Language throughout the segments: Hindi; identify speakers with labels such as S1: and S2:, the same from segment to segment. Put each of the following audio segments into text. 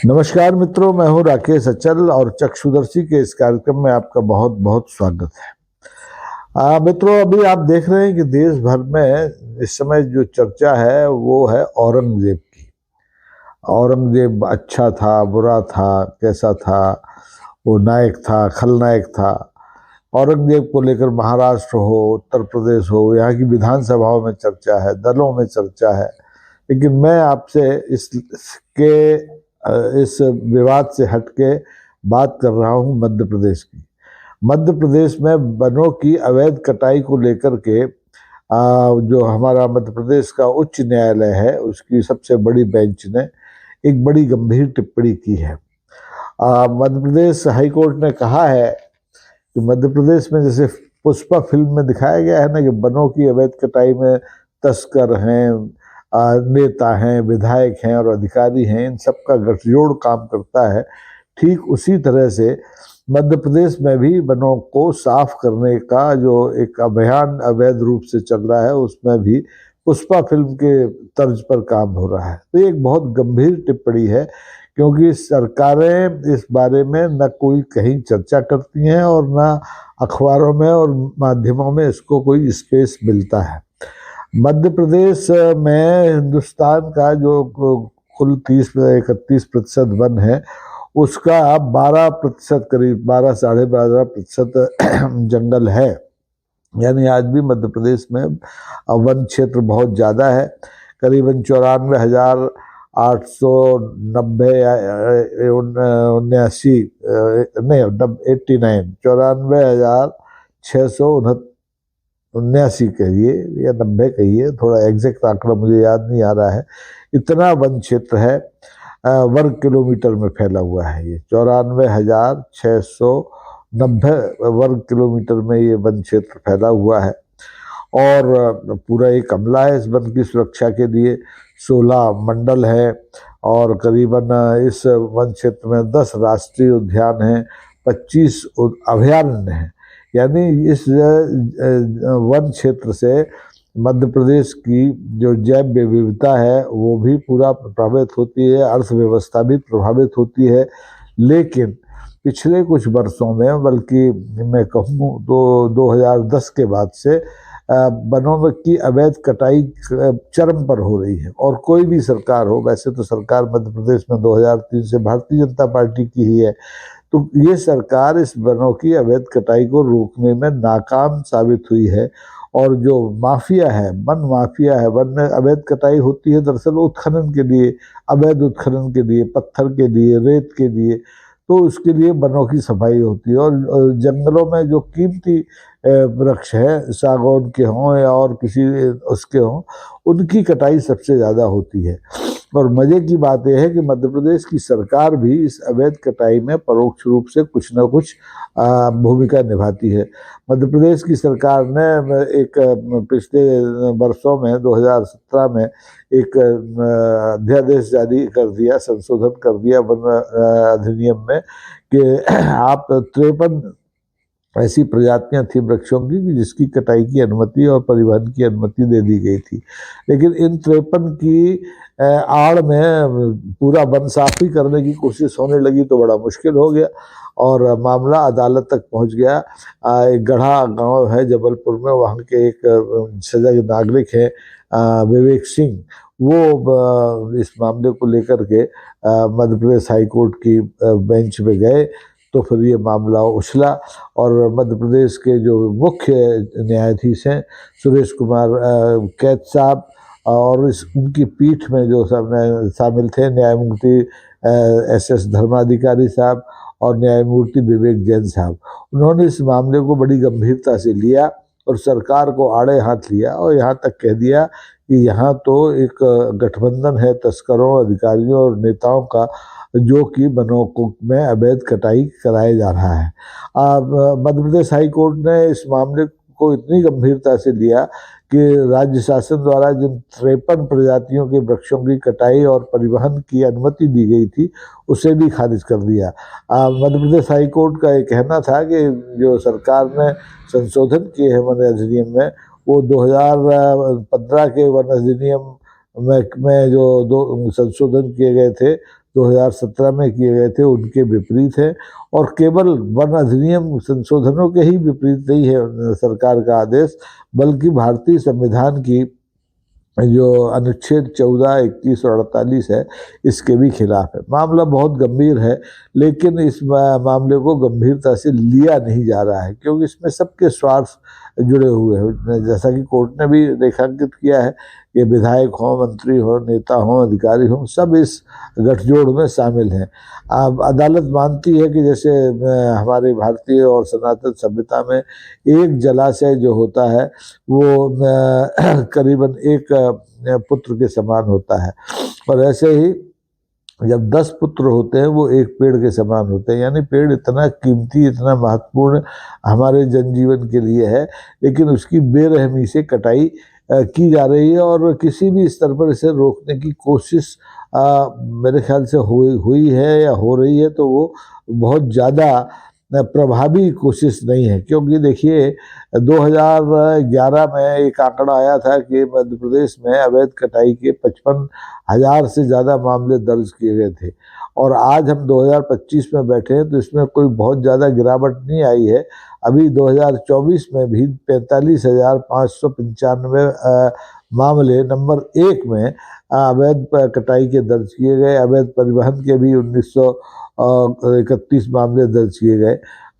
S1: नमस्कार मित्रों, मैं हूं राकेश अचल और चक्षुदर्शी के इस कार्यक्रम में आपका बहुत बहुत स्वागत है। मित्रों, अभी आप देख रहे हैं कि देश भर में इस समय जो चर्चा है वो है औरंगजेब की। औरंगजेब अच्छा था, बुरा था, कैसा था, वो नायक था, खलनायक था। औरंगजेब को लेकर महाराष्ट्र हो, उत्तर प्रदेश हो, यहाँ की विधानसभाओं में चर्चा है, दलों में चर्चा है। लेकिन मैं आपसे इस विवाद से हटके बात कर रहा हूँ मध्य प्रदेश की। मध्य प्रदेश में वनों की अवैध कटाई को लेकर के जो हमारा मध्य प्रदेश का उच्च न्यायालय है, उसकी सबसे बड़ी बेंच ने एक बड़ी गंभीर टिप्पणी की है। मध्य प्रदेश हाई कोर्ट ने कहा है कि मध्य प्रदेश में जैसे पुष्पा फिल्म में दिखाया गया है ना कि वनों की अवैध कटाई में तस्कर हैं, नेता हैं, विधायक हैं और अधिकारी हैं, इन सबका गठजोड़ काम करता है। ठीक उसी तरह से मध्य प्रदेश में भी वनों को साफ करने का जो एक अभियान अवैध रूप से चल रहा है, उसमें भी पुष्पा फिल्म के तर्ज पर काम हो रहा है। तो ये एक बहुत गंभीर टिप्पणी है, क्योंकि सरकारें इस बारे में न कोई कहीं चर्चा करती हैं और न अखबारों में और माध्यमों में इसको कोई स्पेस मिलता है। मध्य प्रदेश में हिंदुस्तान का जो कुल 30-31% वन है, उसका 12% करीब 12-12.5% जंगल है। यानी आज भी मध्य प्रदेश में वन क्षेत्र बहुत ज़्यादा है। करीबन 94,890 या 89 नहीं 89 94,679 कहिए या 90 कहिए, थोड़ा एग्जैक्ट आंकड़ा मुझे याद नहीं आ रहा है। इतना वन क्षेत्र है, वर्ग किलोमीटर में फैला हुआ है। ये 94,690 वर्ग किलोमीटर में ये वन क्षेत्र फैला हुआ है और पूरा एक अमला है इस वन की सुरक्षा के लिए। 16 मंडल है और करीबन इस वन क्षेत्र में 10 राष्ट्रीय उद्यान हैं, 25 अभयारण्य हैं। यानी इस वन क्षेत्र से मध्य प्रदेश की जो जैव विविधता है वो भी पूरा प्रभावित होती है, अर्थव्यवस्था भी प्रभावित होती है। लेकिन पिछले कुछ वर्षों में, बल्कि मैं कहूँ तो 2010 के बाद से वनों की अवैध कटाई चरम पर हो रही है। और कोई भी सरकार हो, वैसे तो सरकार मध्य प्रदेश में 2003 से भारतीय जनता पार्टी की ही है, तो ये सरकार इस वनों की अवैध कटाई को रोकने में नाकाम साबित हुई है। और जो माफिया है, वन माफिया है, वन में अवैध कटाई होती है दरअसल उत्खनन के लिए, अवैध उत्खनन के लिए, पत्थर के लिए, रेत के लिए, तो उसके लिए वनों की सफाई होती है। और जंगलों में जो कीमती वृक्ष है, सागौन के हों या और किसी उसके हों, उनकी कटाई सबसे ज़्यादा होती है। और मज़े की बात यह है कि मध्य प्रदेश की सरकार भी इस अवैध कटाई में परोक्ष रूप से कुछ न कुछ भूमिका निभाती है। मध्य प्रदेश की सरकार ने एक पिछले वर्षों में 2017 में एक अध्यादेश जारी कर दिया, संशोधन कर दिया वन अधिनियम में, कि आप 53 ऐसी प्रजातियां थी वृक्षों की जिसकी कटाई की अनुमति और परिवहन की अनुमति दे दी गई थी। लेकिन इन 53 की आड़ में पूरा वन साफ ही करने की कोशिश होने लगी तो बड़ा मुश्किल हो गया और मामला अदालत तक पहुंच गया। एक गढ़ा गांव है जबलपुर में, वहाँ के एक सजग नागरिक है विवेक सिंह, वो इस मामले को लेकर के मध्य प्रदेश हाई कोर्ट की बेंच पे गए। तो फिर ये मामला उछला और मध्य प्रदेश के जो मुख्य न्यायाधीश हैं सुरेश कुमार कैद साहब और उनकी पीठ में जो शामिल थे न्यायमूर्ति SS धर्माधिकारी साहब और न्यायमूर्ति विवेक जैन साहब, उन्होंने इस मामले को बड़ी गंभीरता से लिया और सरकार को आड़े हाथ लिया और यहाँ तक कह दिया कि यहाँ तो एक गठबंधन है तस्करों, अधिकारियों और नेताओं का, जो कि वनों में अवैध कटाई कराया जा रहा है। मध्य प्रदेश हाई कोर्ट ने इस मामले को इतनी गंभीरता से लिया कि राज्य शासन द्वारा जिन 53 प्रजातियों के वृक्षों की कटाई और परिवहन की अनुमति दी गई थी उसे भी खारिज कर दिया। मध्य प्रदेश हाई कोर्ट का ये कहना था कि जो सरकार ने संशोधन किए हैं वन अधिनियम में, वो 2015 के वन अधिनियम में जो दो संशोधन किए गए थे 2017 में किए गए थे उनके विपरीत है। और केवल वन अधिनियम संशोधनों के ही विपरीत नहीं है सरकार का आदेश, बल्कि भारतीय संविधान की जो अनुच्छेद 14, 21 और 48 है इसके भी खिलाफ है। मामला बहुत गंभीर है, लेकिन इस मामले को गंभीरता से लिया नहीं जा रहा है, क्योंकि इसमें सबके स्वार्थ जुड़े हुए हैं। जैसा कि कोर्ट ने भी रेखांकित किया है कि विधायक हों, मंत्री हों, नेता हों, अधिकारी हों, सब इस गठजोड़ में शामिल हैं। अब अदालत मानती है कि जैसे हमारे भारतीय और सनातन सभ्यता में एक जलाशय जो होता है वो करीबन एक पुत्र के समान होता है, और ऐसे ही जब 10 पुत्र होते हैं वो एक पेड़ के समान होते हैं। यानी पेड़ इतना कीमती, इतना महत्वपूर्ण हमारे जनजीवन के लिए है, लेकिन उसकी बेरहमी से कटाई की जा रही है, और किसी भी स्तर पर इसे रोकने की कोशिश मेरे ख्याल से हुई है या हो रही है, तो वो बहुत ज़्यादा प्रभावी कोशिश नहीं है। क्योंकि देखिए 2011 में एक आंकड़ा आया था कि मध्य प्रदेश में अवैध कटाई के 55,000 से ज़्यादा मामले दर्ज किए गए थे, और आज हम 2025 में बैठे हैं तो इसमें कोई बहुत ज़्यादा गिरावट नहीं आई है। अभी 2024 में भी 45,595 मामले नंबर 1 में अवैध कटाई के दर्ज किए गए। अवैध परिवहन के भी 1931 मामले दर्ज किए गए।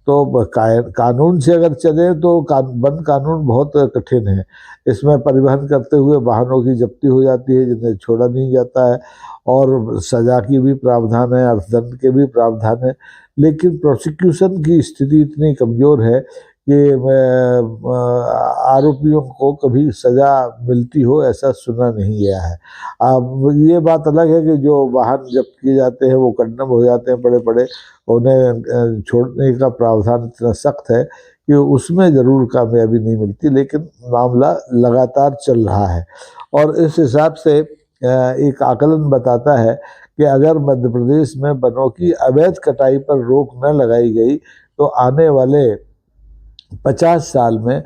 S1: तो कानून से अगर चले तो वन कानून बहुत कठिन है। इसमें परिवहन करते हुए वाहनों की जब्ती हो जाती है जिन्हें छोड़ा नहीं जाता है, और सजा की भी प्रावधान है, अर्थदंड के भी प्रावधान है, लेकिन प्रोसिक्यूशन की स्थिति इतनी कमज़ोर है कि आरोपियों को कभी सजा मिलती हो ऐसा सुना नहीं गया है। अब ये बात अलग है कि जो वाहन जब्त किए जाते हैं वो कंडम हो जाते हैं बड़े बड़े, उन्हें छोड़ने का प्रावधान इतना सख्त है कि उसमें ज़रूर कामयाबी नहीं मिलती, लेकिन मामला लगातार चल रहा है। और इस हिसाब से एक आकलन बताता है कि अगर मध्य प्रदेश में वनों की अवैध कटाई पर रोक न लगाई गई तो आने वाले 50 साल में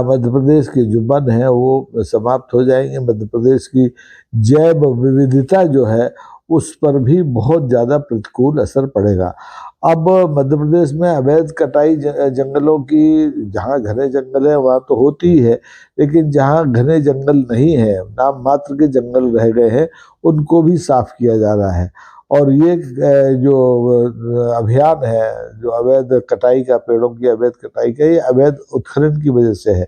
S1: मध्य प्रदेश के जो वन हैं वो समाप्त हो जाएंगे। मध्य प्रदेश की जैव विविधता जो है उस पर भी बहुत ज़्यादा प्रतिकूल असर पड़ेगा। अब मध्य प्रदेश में अवैध कटाई जंगलों की, जहाँ घने जंगल है वहाँ तो होती ही है, लेकिन जहाँ घने जंगल नहीं है, नाम मात्र के जंगल रह गए हैं, उनको भी साफ किया जा रहा है। और ये जो अभियान है जो अवैध कटाई का, पेड़ों की अवैध कटाई का, ये अवैध उत्खनन की वजह से है।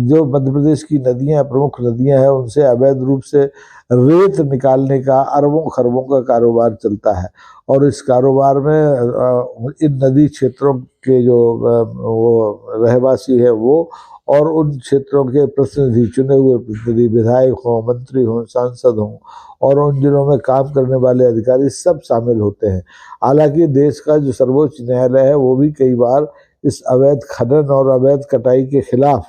S1: जो मध्य प्रदेश की नदियाँ, प्रमुख नदियाँ हैं, उनसे अवैध रूप से रेत निकालने का अरबों खरबों का कारोबार चलता है, और इस कारोबार में इन नदी क्षेत्रों के जो वो रहवासी है वो, और उन क्षेत्रों के प्रतिनिधि, चुने हुए प्रतिनिधि, विधायक हों, मंत्री हों, सांसद हों, और उन जिलों में काम करने वाले अधिकारी सब शामिल होते हैं। हालांकि देश का जो सर्वोच्च न्यायालय है वो भी कई बार इस अवैध खनन और अवैध कटाई के खिलाफ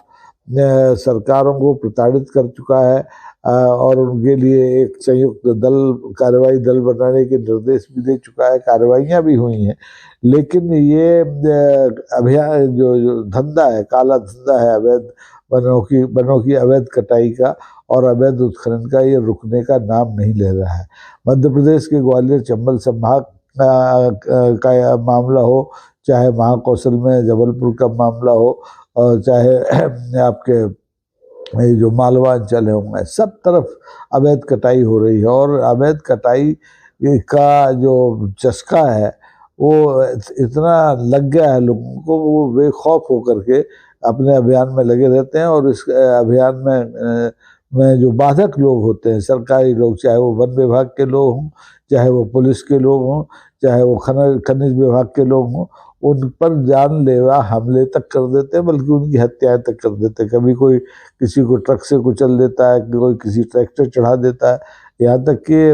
S1: सरकारों को प्रताड़ित कर चुका है, और उनके लिए एक संयुक्त कार्रवाई दल बनाने के निर्देश भी दे चुका है। कार्रवाइयाँ भी हुई हैं, लेकिन ये अभियान जो धंधा है, काला धंधा है अवैध वनों की अवैध कटाई का और अवैध उत्खनन का, ये रुकने का नाम नहीं ले रहा है। मध्य प्रदेश के ग्वालियर चंबल संभाग का मामला हो, चाहे महाकौशल में जबलपुर का मामला हो, और चाहे आपके ये जो मालवा अंचल है उनमें, सब तरफ अवैध कटाई हो रही है। और अवैध कटाई का जो चस्का है वो इतना लग गया है लोगों को, वो बेखौफ होकर के अपने अभियान में लगे रहते हैं। और इस अभियान में जो बाधक लोग होते हैं, सरकारी लोग, चाहे वो वन विभाग के लोग हों, चाहे वो पुलिस के लोग हों, चाहे वो खनिज विभाग के लोग हों, उन पर जानलेवा हमले तक कर देते हैं, बल्कि उनकी हत्याएं तक कर देते हैं। कभी कोई किसी को ट्रक से कुचल देता है, कोई किसी ट्रैक्टर चढ़ा देता है, यहाँ तक कि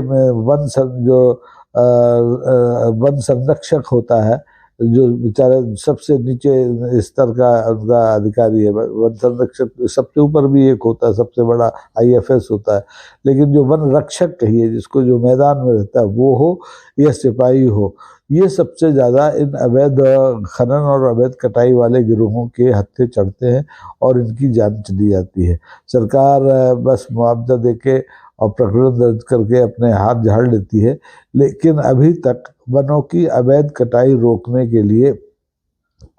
S1: वन संरक्षक होता है, जो बेचारे सबसे नीचे स्तर का उनका अधिकारी है, वन संरक्षक सबसे ऊपर भी एक होता है, सबसे बड़ा IFS होता है, लेकिन जो वन रक्षक कहिए, जिसको जो मैदान में रहता है वो हो या सिपाही हो, ये सबसे ज़्यादा इन अवैध खनन और अवैध कटाई वाले गिरोहों के हत्थे चढ़ते हैं और इनकी जान चली जाती है। सरकार बस मुआवजा देके और प्रकरण दर्ज करके अपने हाथ झाड़ लेती है, लेकिन अभी तक वनों की अवैध कटाई रोकने के लिए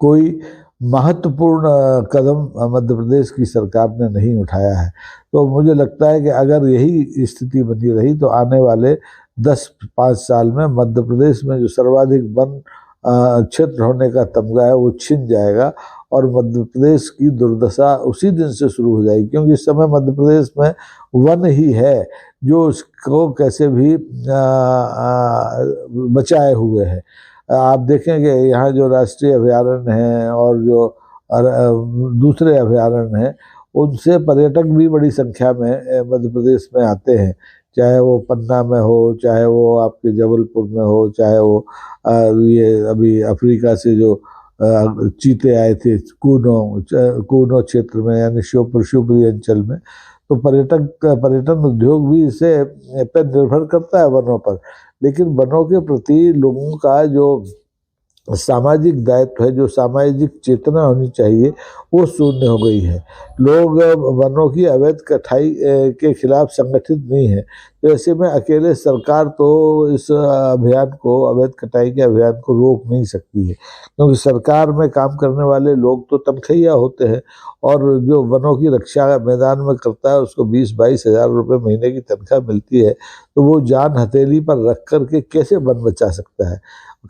S1: कोई महत्वपूर्ण कदम मध्य प्रदेश की सरकार ने नहीं उठाया है। तो मुझे लगता है कि अगर यही स्थिति बनी रही तो आने वाले 10-5 साल में मध्य प्रदेश में जो सर्वाधिक वन क्षेत्र होने का तमगा है वो छिन जाएगा और मध्य प्रदेश की दुर्दशा उसी दिन से शुरू हो जाएगी, क्योंकि इस समय मध्य प्रदेश में वन ही है जो उसको कैसे भी बचाए हुए है। आप देखेंगे यहाँ जो राष्ट्रीय अभयारण्य हैं और जो दूसरे अभयारण्य हैं उनसे पर्यटक भी बड़ी संख्या में मध्य प्रदेश में आते हैं, चाहे वो पन्ना में हो, चाहे वो आपके जबलपुर में हो, चाहे वो ये अभी अफ्रीका से जो चीते आए थे कूनो क्षेत्र में यानी शिवपुरी अंचल में। तो पर्यटन उद्योग भी इसे पे निर्भर करता है वनों पर, लेकिन वनों के प्रति लोगों का जो सामाजिक दायित्व है, जो सामाजिक चेतना होनी चाहिए, वो शून्य हो गई है। लोग वनों की अवैध कटाई के खिलाफ संगठित नहीं है। तो ऐसे में अकेले सरकार तो इस अभियान को, अवैध कटाई के अभियान को रोक नहीं सकती है, क्योंकि सरकार में काम करने वाले लोग तो तनख्वाहिया होते हैं और जो वनों की रक्षा मैदान में करता है उसको 20-22 हज़ार रुपये महीने की तनख्वाह मिलती है। तो वो जान हथेली पर रख कर के कैसे वन बचा सकता है।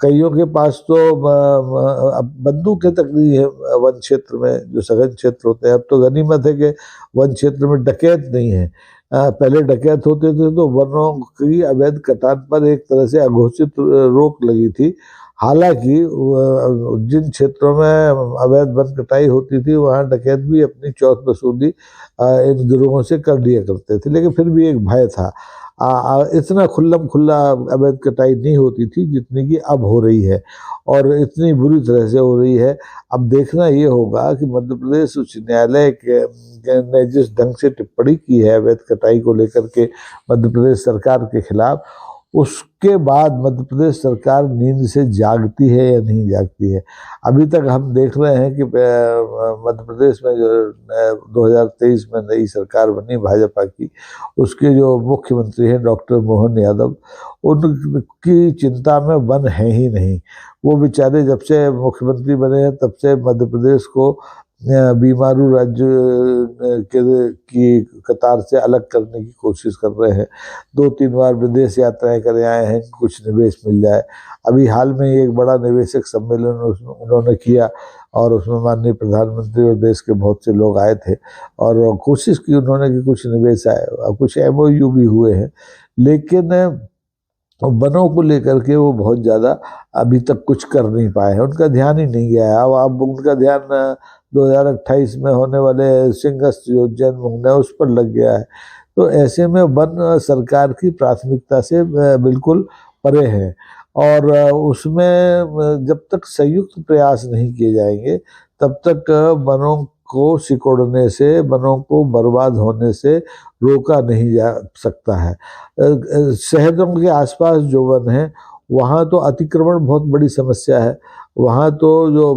S1: कईयों के पास तो अब बंदूकें तक नहीं है वन क्षेत्र में, जो सघन क्षेत्र होते हैं। अब तो गनीमत है कि वन क्षेत्र में डकैत नहीं है। पहले डकैत होते थे तो वनों की अवैध कटान पर एक तरह से अघोषित रोक लगी थी। हालांकि जिन क्षेत्रों में अवैध वन कटाई होती थी वहाँ डकैत भी अपनी चौथ वसूली इन गिरोहों से कर लिया करते थे, लेकिन फिर भी एक भय था। इतना खुल्लम खुल्ला अवैध कटाई नहीं होती थी जितनी कि अब हो रही है, और इतनी बुरी तरह से हो रही है। अब देखना ये होगा कि मध्य प्रदेश उच्च न्यायालय ने जिस ढंग से टिप्पणी की है अवैध कटाई को लेकर के मध्य प्रदेश सरकार के खिलाफ, उसके बाद मध्य प्रदेश सरकार नींद से जागती है या नहीं जागती है। अभी तक हम देख रहे हैं कि मध्य प्रदेश में जो 2023 में नई सरकार बनी भाजपा की, उसके जो मुख्यमंत्री हैं डॉक्टर मोहन यादव, उनकी चिंता में वन है ही नहीं। वो बेचारे जब से मुख्यमंत्री बने हैं तब से मध्य प्रदेश को बीमारू राज्य की कतार से अलग करने की कोशिश कर रहे हैं। 2-3 बार विदेश यात्राएं कर आए हैं, कुछ निवेश मिल जाए। अभी हाल में एक बड़ा निवेशक सम्मेलन उन्होंने किया और उसमें माननीय प्रधानमंत्री और देश के बहुत से लोग आए थे और कोशिश की उन्होंने कि कुछ निवेश आए, कुछ MOU भी हुए हैं, लेकिन वनों को लेकर के वो बहुत ज़्यादा अभी तक कुछ कर नहीं पाए हैं। उनका ध्यान ही नहीं गया है। अब उनका ध्यान 2028 में होने वाले सिंहस्थ जो जन्मभूमि है उस पर लग गया है। तो ऐसे में वन सरकार की प्राथमिकता से बिल्कुल परे है, और उसमें जब तक संयुक्त प्रयास नहीं किए जाएंगे तब तक वनों को सिकोड़ने से, वनों को बर्बाद होने से रोका नहीं जा सकता है। शहरों के आसपास जो वन है वहाँ तो अतिक्रमण बहुत बड़ी समस्या है। वहाँ तो जो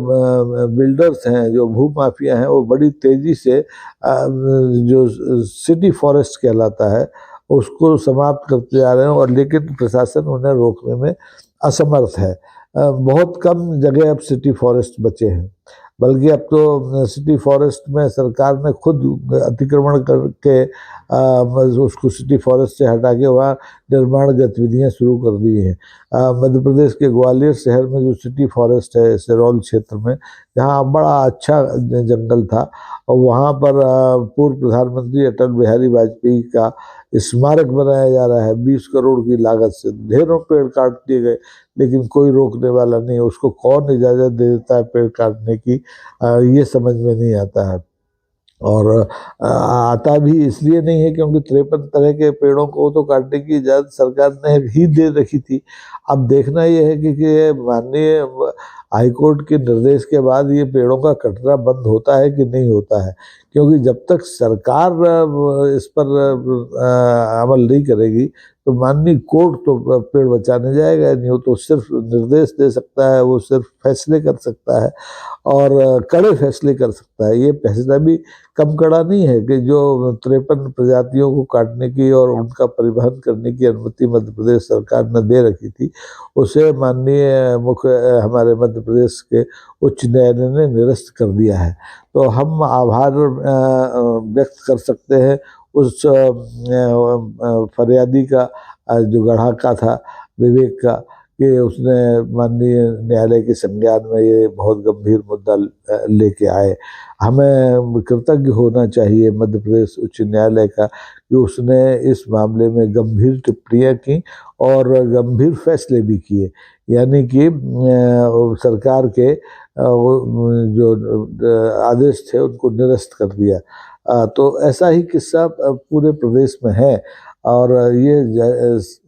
S1: बिल्डर्स हैं, जो भूमाफिया हैं, वो बड़ी तेजी से जो सिटी फॉरेस्ट कहलाता है उसको समाप्त करते जा रहे हैं, और लेकिन प्रशासन उन्हें रोकने में असमर्थ है। बहुत कम जगह अब सिटी फॉरेस्ट बचे हैं, बल्कि अब तो सिटी फॉरेस्ट में सरकार ने खुद अतिक्रमण करके उसको सिटी फॉरेस्ट से हटा के वहाँ निर्माण गतिविधियाँ शुरू कर दी हैं। मध्य प्रदेश के ग्वालियर शहर में जो सिटी फॉरेस्ट है सिरौल क्षेत्र में, जहाँ बड़ा अच्छा जंगल था, और वहाँ पर पूर्व प्रधानमंत्री अटल बिहारी वाजपेयी का स्मारक बनाया जा रहा है 20 करोड़ की लागत से। ढेरों पेड़ काट दिए गए, लेकिन कोई रोकने वाला नहीं। उसको कौन इजाज़त दे देता है पेड़ काटने की, ये समझ में नहीं आता है। और आता भी इसलिए नहीं है क्योंकि 53 तरह के पेड़ों को तो काटने की इजाज़त सरकार ने ही दे रखी थी। अब देखना ये है कि माननीय हाईकोर्ट के निर्देश के बाद ये पेड़ों का कटना बंद होता है कि नहीं होता है, क्योंकि जब तक सरकार इस पर अमल नहीं करेगी तो माननीय कोर्ट तो पेड़ बचाने जाएगा नहीं, वो तो सिर्फ निर्देश दे सकता है, वो सिर्फ फैसले कर सकता है और कड़े फैसले कर सकता है। ये फैसला भी कम कड़ा नहीं है कि जो 53 प्रजातियों को काटने की और उनका परिवहन करने की अनुमति मध्य प्रदेश सरकार ने दे रखी थी, उसे माननीय मुख्य हमारे मध्य प्रदेश के उच्च न्यायालय ने निरस्त कर दिया है। तो हम आभार व्यक्त कर सकते हैं उस फरियादी का जो गढ़ा था विवेक का, कि उसने माननीय न्यायालय के संज्ञान में ये बहुत गंभीर मुद्दा लेके आए। हमें कृतज्ञ होना चाहिए मध्य प्रदेश उच्च न्यायालय का कि उसने इस मामले में गंभीर टिप्पणियां की और गंभीर फैसले भी किए, यानी कि सरकार के जो आदेश थे उनको निरस्त कर दिया। तो ऐसा ही किस्सा पूरे प्रदेश में है और ये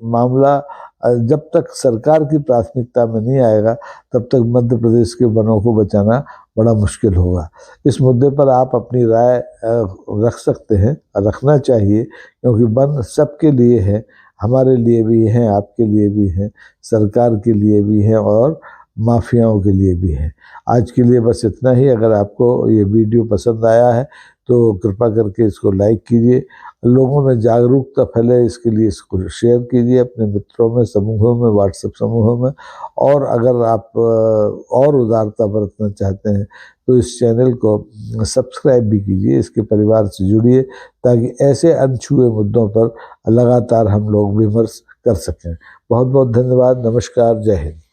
S1: मामला जब तक सरकार की प्राथमिकता में नहीं आएगा तब तक मध्य प्रदेश के वनों को बचाना बड़ा मुश्किल होगा। इस मुद्दे पर आप अपनी राय रख सकते हैं, रखना चाहिए, क्योंकि वन सबके लिए है, हमारे लिए भी हैं, आपके लिए भी हैं, सरकार के लिए भी हैं और माफियाओं के लिए भी है। आज के लिए बस इतना ही। अगर आपको ये वीडियो पसंद आया है तो कृपा करके इसको लाइक कीजिए, लोगों में जागरूकता फैले इसके लिए इसको शेयर कीजिए अपने मित्रों में, समूहों में, व्हाट्सएप समूहों में। और अगर आप और उदारता बरतना चाहते हैं तो इस चैनल को सब्सक्राइब भी कीजिए, इसके परिवार से जुड़िए, ताकि ऐसे अनछुए मुद्दों पर लगातार हम लोग विमर्श कर सकें। बहुत बहुत धन्यवाद। नमस्कार। जय हिंद।